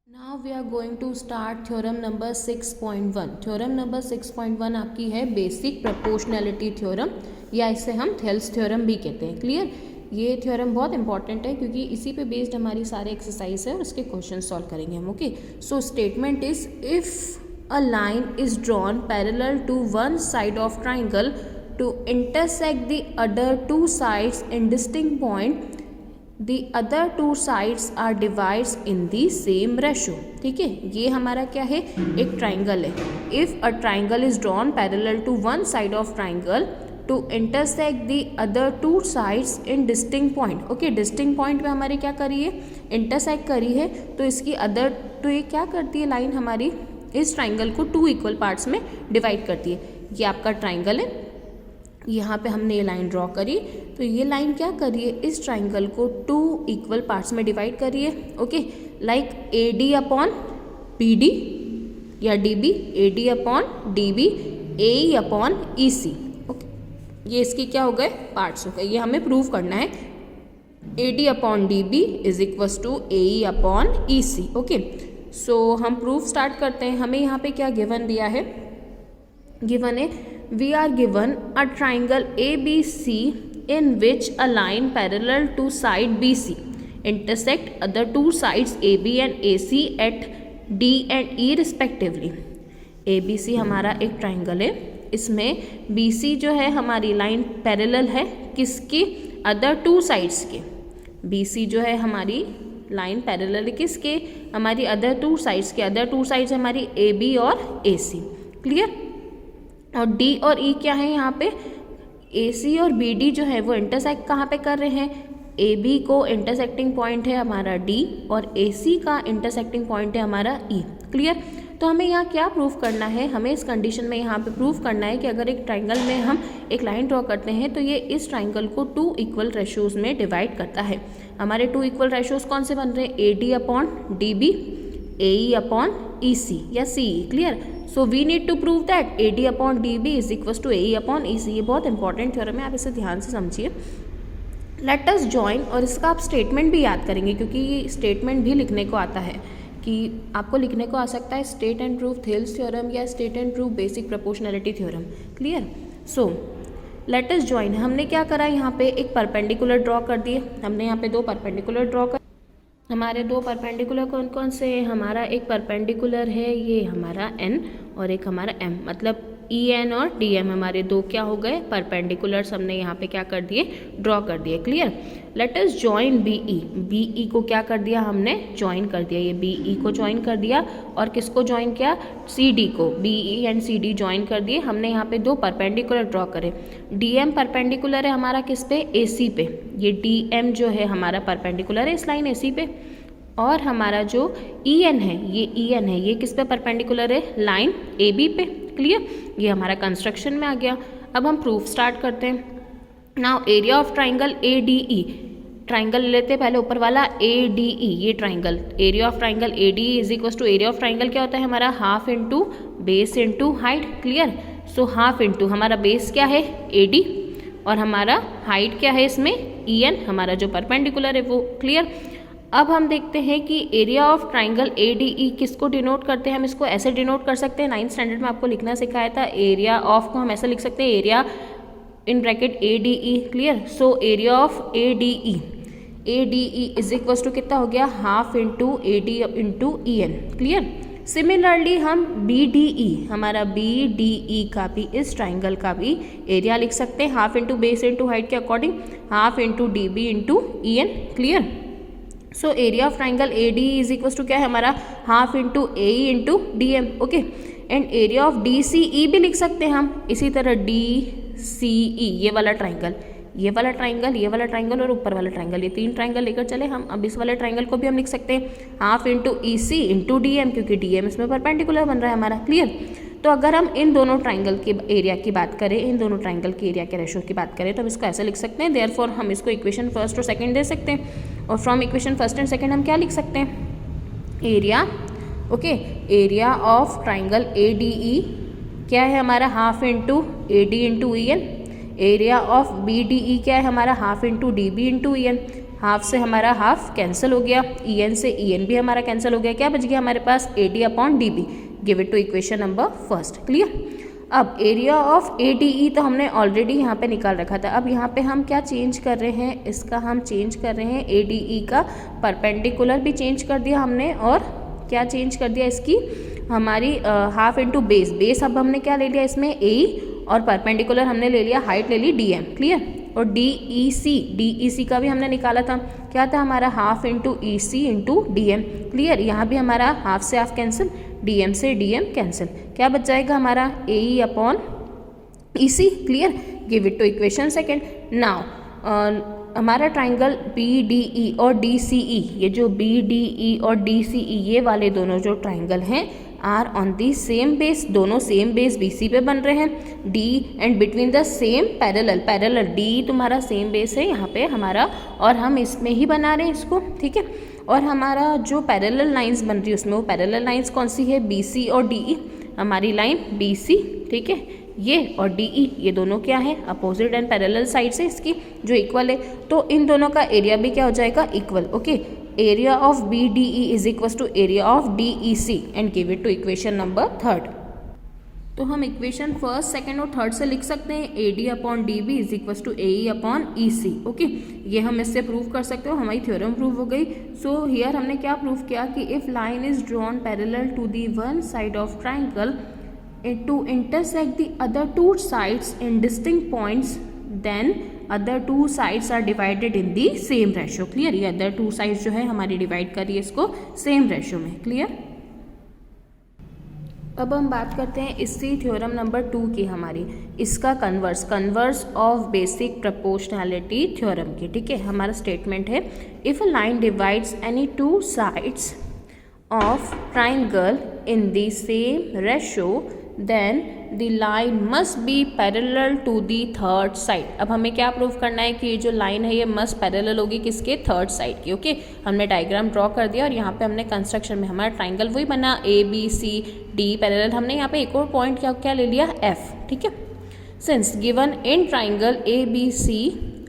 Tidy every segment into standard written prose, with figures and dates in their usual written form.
Now we are going to start theorem number 6.1। Theorem number 6.1 आपकी है basic proportionality theorem, या इसे हम थेल्स थ्योरम भी कहते हैं। क्लियर? ये थ्योरम बहुत इंपॉर्टेंट है क्योंकि इसी पे बेस्ड हमारी सारे एक्सरसाइज है और उसके क्वेश्चन सॉल्व करेंगे हम। Okay, so statement is if a line is drawn parallel to one side of triangle to intersect the other two sides in distinct point, the other two sides are divides in the same ratio। ठीक है, ये हमारा क्या है, एक triangle है। If a triangle is drawn parallel to one side of triangle to intersect the other two sides in distinct point. Okay, distinct point पे हमारी क्या करी है, इंटरसेक्ट करी है, तो इसकी अदर तो ये क्या करती है, लाइन हमारी इस ट्राइंगल को टू इक्वल पार्ट्स में डिवाइड करती है। ये आपका ट्राइंगल है, यहाँ पे हमने ये लाइन ड्रॉ करी, तो ये लाइन क्या करिए, इस ट्राइंगल को टू इक्वल पार्ट्स में डिवाइड करिए। Okay, like A D upon B D या D B, A D upon D B, A E upon E C. Okay, ये इसकी क्या हो गए, पार्ट्स हो गए। ये हमें प्रूव करना है, A D upon D B is equals to A E upon E C. Okay, so हम प्रूफ स्टार्ट करते हैं। हमें यहाँ पे क्या गिवन दिया है, गिवन है we are given a triangle ABC in which a line parallel to side BC intersect other two sides AB and AC at D and E respectively। ABC हमारा एक ट्राइंगल है, इसमें BC जो है हमारी लाइन पैरेलल है किसकी, other two sides के। BC जो है हमारी लाइन पैरेलल किसके, हमारी अदर टू साइड्स के। अदर टू साइड्स हमारी AB और AC। क्लियर? और D और E क्या है, यहाँ पे AC और BD जो है वो इंटरसेक्ट कहाँ पे कर रहे हैं, AB को इंटरसेक्टिंग पॉइंट है हमारा D और AC का इंटरसेक्टिंग पॉइंट है हमारा E। क्लियर? तो हमें यहाँ क्या प्रूफ करना है, हमें इस कंडीशन में यहाँ पे प्रूफ करना है कि अगर एक ट्राइंगल में हम एक लाइन ड्रॉ करते हैं तो ये इस ट्राइंगल को टू इक्वल रेशियोज में डिवाइड करता है। हमारे टू इक्वल रेशियोज कौन से बन रहे हैं, AD upon DB, AE upon EC या CE। Clear? So we need to prove that AD upon DB is equal to AE upon EC। ये बहुत इंपॉर्टेंट थ्योरम है, आप इसे ध्यान से समझिए। लेट अस जॉइन, और इसका आप स्टेटमेंट भी याद करेंगे क्योंकि ये स्टेटमेंट भी लिखने को आता है, कि आपको लिखने को आ सकता है state and prove Thales theorem या state and prove basic proportionality theorem. Clear? So let us join, हमने क्या करा, यहाँ पे एक परपेंडिकुलर ड्रॉ कर दिए। हमने यहाँ पे दो परपेंडिकुलर ड्रॉ कर, हमारे दो परपेंडिकुलर कौन कौन से हैं, हमारा एक परपेंडिकुलर है ये हमारा N और एक हमारा M, मतलब EN और DM हमारे दो क्या हो गए, परपेंडिकुलर्स हमने यहाँ पे क्या कर दिए, ड्रॉ कर दिए। Clear? Late us join BE, BE को क्या कर दिया हमने, जॉइन कर दिया। ये BE को जॉइन कर दिया और किसको जॉइन किया, CD को, BE एंड CD जॉइन कर दिए। हमने यहाँ पे दो परपेंडिकुलर ड्रॉ करे। DM परपेंडिकुलर है हमारा किस पे, AC पे। ये DM जो है हमारा परपेंडिकुलर है इस लाइन AC पे, और हमारा जो EN है, ये EN है, ये किस पे परपेंडिकुलर है, लाइन AB पे। क्लियर? ये हमारा कंस्ट्रक्शन में आ गया। अब हम प्रूफ स्टार्ट करते हैं। Now area of triangle ADE, triangle लेते हैं पहले ऊपर वाला ADE, ये triangle, area of triangle ADE is equal to area of triangle क्या होता है हमारा, half into base into height. Clear? So half into हमारा बेस क्या है AD और हमारा हाइट क्या है इसमें EN, हमारा जो परपेंडिकुलर है वो। क्लियर? अब हम देखते हैं कि एरिया ऑफ ट्राइंगल ADE किसको डिनोट करते हैं, हम इसको ऐसे डिनोट कर सकते हैं। 9th स्टैंडर्ड में आपको लिखना सिखाया था, एरिया ऑफ को हम ऐसे लिख सकते हैं, area in bracket ADE। Clear? So area of ADE is equal to कितना हो गया, half into AD into EN। Clear? Similarly हम BDE, हमारा BDE का भी, इस ट्राइंगल का भी एरिया लिख सकते हैं, half into base into height के according, half into DB into EN। Clear? So area of triangle ADE is equal to क्या है हमारा, half into AE into DM। Okay, and area of DCE भी लिख सकते हैं हम इसी तरह, DCE, ये वाला ट्राइंगल, ये वाला ट्राइंगल, ये वाला ट्राइंगल और ऊपर वाला ट्राइंगल, ये तीन ट्राइंगल लेकर चले हम। अब इस वाले ट्राइंगल को भी हम लिख सकते हैं half into EC into DM, क्योंकि DM इसमें परपेंडिकुलर बन रहा है हमारा। क्लियर? तो अगर हम इन दोनों ट्राइंगल के एरिया की बात करें, इन दोनों ट्राइंगल के एरिया के रेशियो की बात करें, तो हम इसको ऐसे लिख सकते हैं। देयरफॉर हम इसको इक्वेशन फर्स्ट और सेकंड दे सकते हैं, और from equation first and second हम क्या लिख सकते हैं, area. Okay, area of triangle ADE क्या है हमारा, half into AD into EN। Area of BDE क्या है हमारा, half into DB into EN। Half से हमारा हाफ कैंसिल हो गया, EN से EN भी हमारा कैंसिल हो गया, क्या बच गया हमारे पास AD upon DB। Give it to equation number first. Clear. अब एरिया ऑफ ADE तो हमने ऑलरेडी यहाँ पे निकाल रखा था। अब यहाँ पे हम क्या चेंज कर रहे हैं, इसका हम चेंज कर रहे हैं ADE का परपेंडिकुलर भी चेंज कर दिया हमने, और क्या चेंज कर दिया इसकी हमारी हाफ इंटू बेस। बेस अब हमने क्या ले लिया इसमें AE, और परपेंडिकुलर हमने ले लिया, हाइट ले ली DM। क्लियर। और DEC का भी हमने निकाला था, क्या था हमारा half into EC into DM। Clear. यहाँ भी हमारा हाफ से हाफ कैंसिल, DM से DM कैंसिल, क्या बच जाएगा हमारा AE upon EC। Clear. Give it to equation second. Now हमारा ट्राइंगल BDE और DCE, ये जो BDE और DCE ये वाले दोनों जो ट्राइंगल हैं are on the same base, दोनों सेम बेस BC पे बन रहे हैं। D and between the same parallel D तुम्हारा सेम बेस है यहाँ पे हमारा, और हम इसमें ही बना रहे हैं इसको। ठीक है। और हमारा जो पैरेलल लाइंस बन रही है उसमें वो पैरेलल लाइंस कौन सी है, BC और DE। हमारी लाइन BC, ठीक है, ये और DE ये दोनों क्या है, अपोजिट एंड पैरेलल साइड से इसकी जो इक्वल है, तो इन दोनों का एरिया भी क्या हो जाएगा, equal. Okay. Area of BDE is equal to area of DEC and give it to equation number third. तो हम इक्वेशन फर्स्ट, सेकंड और थर्ड से लिख सकते हैं AD upon DB is equal to AE upon EC। Okay. ये हम इससे प्रूव कर सकते हो, हमारी थ्योरम प्रूव हो गई। सो हियर हमने क्या प्रूव किया कि if line is drawn parallel to the one side of triangle to intersect the other two sides in distinct points, then other two sides are divided in the same ratio। Clear. ये other two sides जो है हमारी divide करिए इसको same ratio में। Clear. अब हम बात करते हैं इसी थ्योरम नंबर 2 की, हमारी इसका converse of basic proportionality theorem की। ठीक है। हमारा स्टेटमेंट है if a line divides any two sides of triangle in the same ratio then the line must be parallel to the third side। अब हमें क्या प्रूव करना है कि ये जो लाइन है ये मस्ट पैरेलल होगी किसके, थर्ड साइड की। ओके। हमने डायग्राम ड्रॉ कर दिया और यहाँ पे हमने कंस्ट्रक्शन में हमारा ट्राइंगल वही बना ABCD पैरेलल। हमने यहाँ पे एक और पॉइंट क्या ले लिया, F। ठीक है। Since given in triangle ABC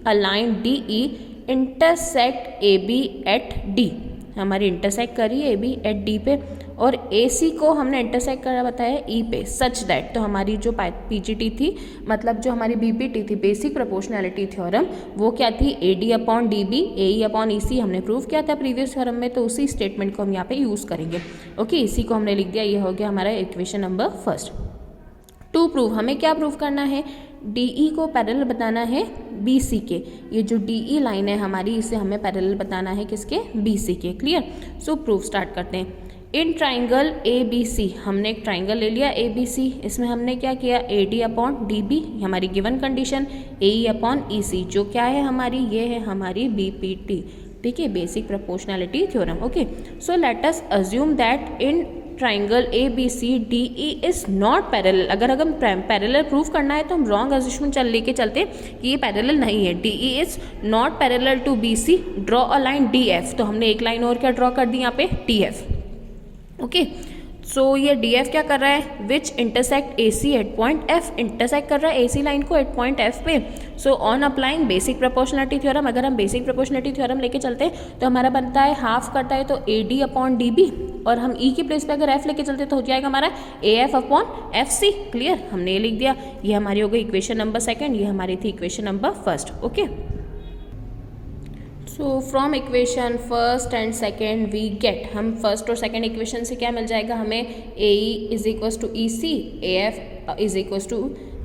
a line DE intersect AB at D, हमारी इंटरसेक्ट करी AB एट D पे, और AC को हमने इंटरसेक्ट करा बताया E पे, सच दैट। तो हमारी जो PGT थी, मतलब जो हमारी BPT थी, बेसिक प्रोपोर्शनैलिटी थ्योरम, वो क्या थी, AD upon DB AE upon EC हमने प्रूव किया था प्रीवियस थ्योरम में, तो उसी स्टेटमेंट को हम यहाँ पे यूज़ करेंगे। ओके। इसी को हमने लिख दिया, ये हो गया हमारा equation number first. To prove, हमें क्या प्रूव करना है, DE को पैरेलल बताना है BC के। ये जो DE लाइन है हमारी, इसे हमें पैरेलल बताना है किसके, BC के। क्लियर। सो प्रूव स्टार्ट करते हैं। इन ट्राइंगल ABC, हमने एक ट्राइंगल ले लिया ABC, इसमें हमने क्या किया, AD अपॉन DB हमारी given condition, AE upon EC जो क्या है हमारी, ये है हमारी BPT। ठीक है, basic proportionality theorem. Okay. So let us assume that in triangle ABC DE is not parallel. अगर हम पैरेलल प्रूव करना है तो हम रॉन्ग अज्यूशन लेके चलते कि ये पैरेलल नहीं है। DE is not parallel to BC, draw a line DF। तो हमने एक लाइन और क्या ड्रॉ कर दी यहाँ पे, DF। ओके। सो ये DF क्या कर रहा है, which intersect AC at point F, intersect कर रहा है AC लाइन को एट पॉइंट F पे। So on applying basic proportionality theorem, अगर हम बेसिक प्रोपोर्शनैलिटी थ्योरम लेके चलते हैं तो हमारा बनता है हाफ करता है तो AD अपॉन DB, और हम E की प्लेस पे अगर F लेके चलते तो हो जाएगा हमारा AF अपॉन FC। क्लियर। हमने ये लिख दिया, ये हमारी हो गई इक्वेशन नंबर सेकेंड, ये हमारी थी equation number first. Okay. So from equation first and second we get, हम फर्स्ट और सेकेंड इक्वेशन से क्या मिल जाएगा हमें, AE is equals to EC, AF is equals to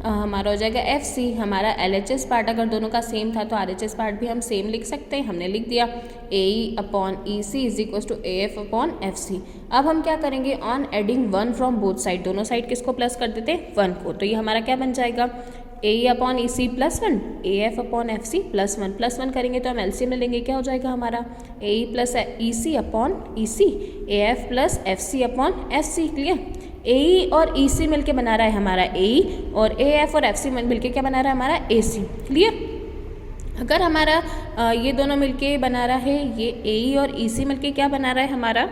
हमारा हो जाएगा FC। हमारा LHS पार्ट अगर दोनों का सेम था तो RHS पार्ट भी हम सेम लिख सकते हैं, हमने लिख दिया AE upon EC is equals to AF upon FC। अब हम क्या करेंगे, on adding 1 from both side, दोनों साइड किसको प्लस कर देते हैं, 1 को। तो ये हमारा क्या बन जाएगा, AE upon EC plus 1, AF upon FC plus 1 करेंगे तो हम LCM में लेंगे, क्या हो जाएगा हमारा AE plus EC upon EC, AF plus FC upon FC। Clear. AE और EC मिलके बना रहा है हमारा AE, और AF और FC मिलके क्या बना रहा है हमारा AC। क्लियर। अगर हमारा ये दोनों मिलके बना रहा है, ये AE और EC मिलके क्या बना रहा है हमारा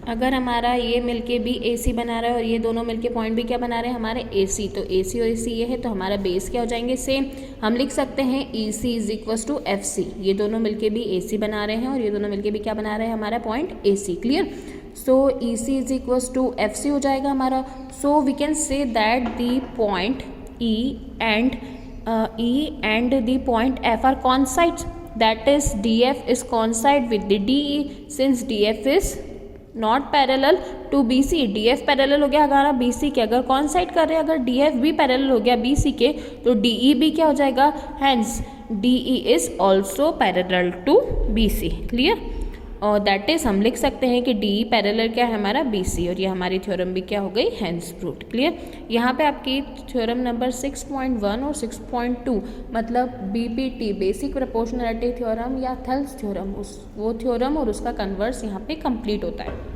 अगर हमारा ये मिलके भी AC बना रहा है और ये दोनों मिलके पॉइंट भी क्या बना रहे हैं हमारे AC, तो AC और AC ये है तो हमारा बेस क्या हो जाएंगे सेम। हम लिख सकते हैं EC is equals to FC, ये दोनों मिलके भी AC बना रहे हैं और ये दोनों मिलके भी क्या बना रहे हैं हमारा point AC। Clear. So EC is equals to FC हो जाएगा हमारा। So we can say that the point E and the point F are coincides, that is DF is coincide with the DE since DF is not parallel to BC। DF parallel हो गया हमारा BC के, अगर कॉन्साइड कर रहे हैं, अगर DF भी पैरेलल हो गया BC के तो DE भी क्या हो जाएगा, hence DE is also parallel to BC। Clear. और दैट इज हम लिख सकते हैं कि DE पैरेलल क्या है हमारा BC, और ये हमारी थ्योरम भी क्या हो गई, हैंस प्रूव्ड। क्लियर। यहाँ पे आपकी थ्योरम नंबर 6.1 और 6.2 मतलब BPT बेसिक प्रोपोर्शनैलिटी थ्योरम या थेल्स थ्योरम, वो थ्योरम और उसका कन्वर्स यहाँ पे कंप्लीट होता है।